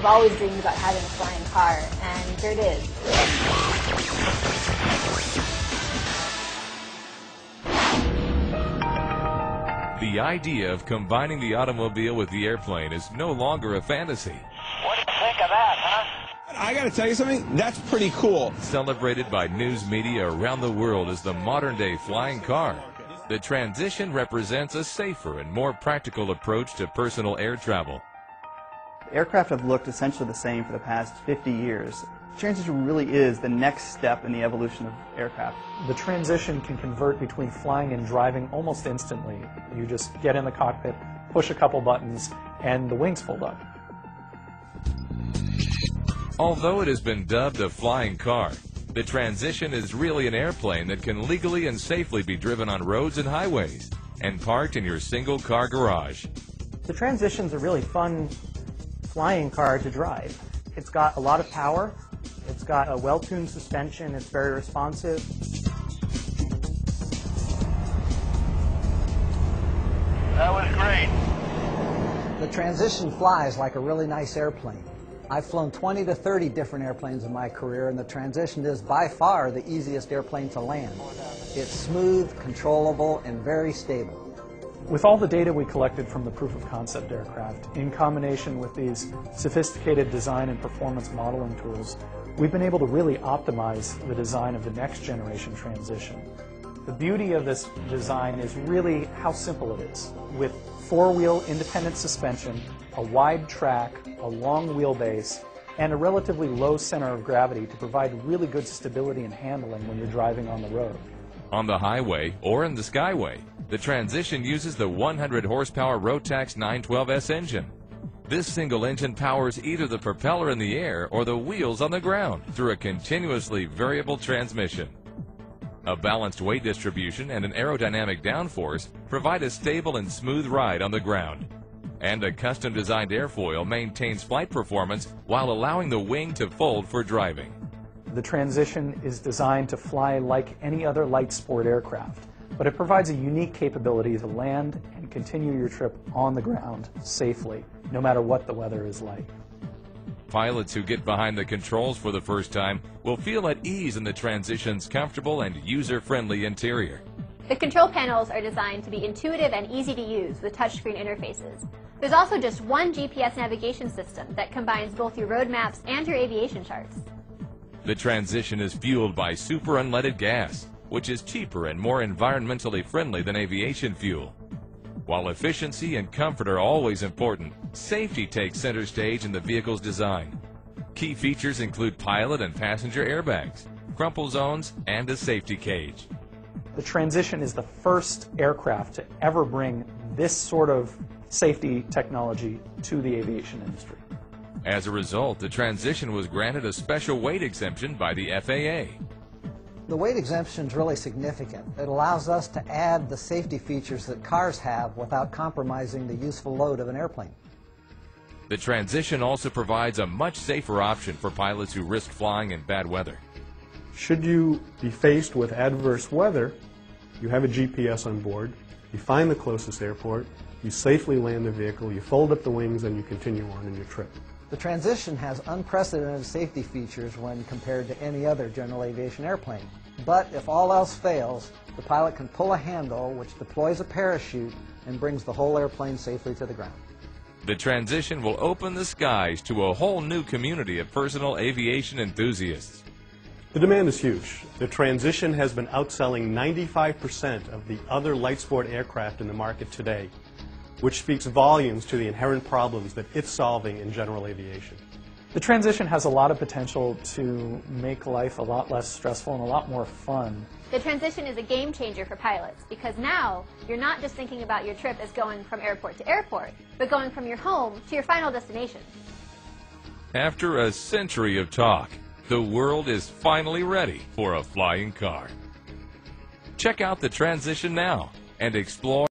We've always dreamed about having a flying car, and here it is. The idea of combining the automobile with the airplane is no longer a fantasy. What do you think of that, huh? I gotta tell you something, that's pretty cool. Celebrated by news media around the world as the modern-day flying car, the transition represents a safer and more practical approach to personal air travel. Aircraft have looked essentially the same for the past 50 years. Transition really is the next step in the evolution of aircraft. The transition can convert between flying and driving almost instantly. You just get in the cockpit, push a couple buttons, and the wings fold up. Although it has been dubbed a flying car, the transition is really an airplane that can legally and safely be driven on roads and highways and parked in your single-car garage. The transition's a really fun flying car to drive. It's got a lot of power, it's got a well-tuned suspension, it's very responsive. That was great. The transition flies like a really nice airplane. I've flown 20 to 30 different airplanes in my career, and the transition is by far the easiest airplane to land. It's smooth, controllable, and very stable. With all the data we collected from the proof of concept aircraft, in combination with these sophisticated design and performance modeling tools, we've been able to really optimize the design of the next generation transition. The beauty of this design is really how simple it is. With four-wheel independent suspension, a wide track, a long wheelbase, and a relatively low center of gravity to provide really good stability and handling when you're driving on the road. On the highway or in the skyway, the transition uses the 100 horsepower Rotax 912S engine. This single engine powers either the propeller in the air or the wheels on the ground through a continuously variable transmission. A balanced weight distribution and an aerodynamic downforce provide a stable and smooth ride on the ground. And a custom-designed airfoil maintains flight performance while allowing the wing to fold for driving. The transition is designed to fly like any other light sport aircraft, but it provides a unique capability to land and continue your trip on the ground safely, no matter what the weather is like. Pilots who get behind the controls for the first time will feel at ease in the transition's comfortable and user-friendly interior. The control panels are designed to be intuitive and easy to use with touchscreen interfaces. There's also just one GPS navigation system that combines both your road maps and your aviation charts. The transition is fueled by super unleaded gas, which is cheaper and more environmentally friendly than aviation fuel. While efficiency and comfort are always important, safety takes center stage in the vehicle's design. Key features include pilot and passenger airbags, crumple zones, and a safety cage. The transition is the first aircraft to ever bring this sort of safety technology to the aviation industry. As a result, the transition was granted a special weight exemption by the FAA. The weight exemption is really significant. It allows us to add the safety features that cars have without compromising the useful load of an airplane. The transition also provides a much safer option for pilots who risk flying in bad weather. Should you be faced with adverse weather, you have a GPS on board, you find the closest airport, you safely land the vehicle, you fold up the wings, and you continue on in your trip. The transition has unprecedented safety features when compared to any other general aviation airplane. But if all else fails, the pilot can pull a handle which deploys a parachute and brings the whole airplane safely to the ground. The transition will open the skies to a whole new community of personal aviation enthusiasts. The demand is huge. The transition has been outselling 95% of the other light sport aircraft in the market today, which speaks volumes to the inherent problems that it's solving in general aviation. The transition has a lot of potential to make life a lot less stressful and a lot more fun. The transition is a game changer for pilots because now you're not just thinking about your trip as going from airport to airport, but going from your home to your final destination. After a century of talk, the world is finally ready for a flying car. Check out the transition now and explore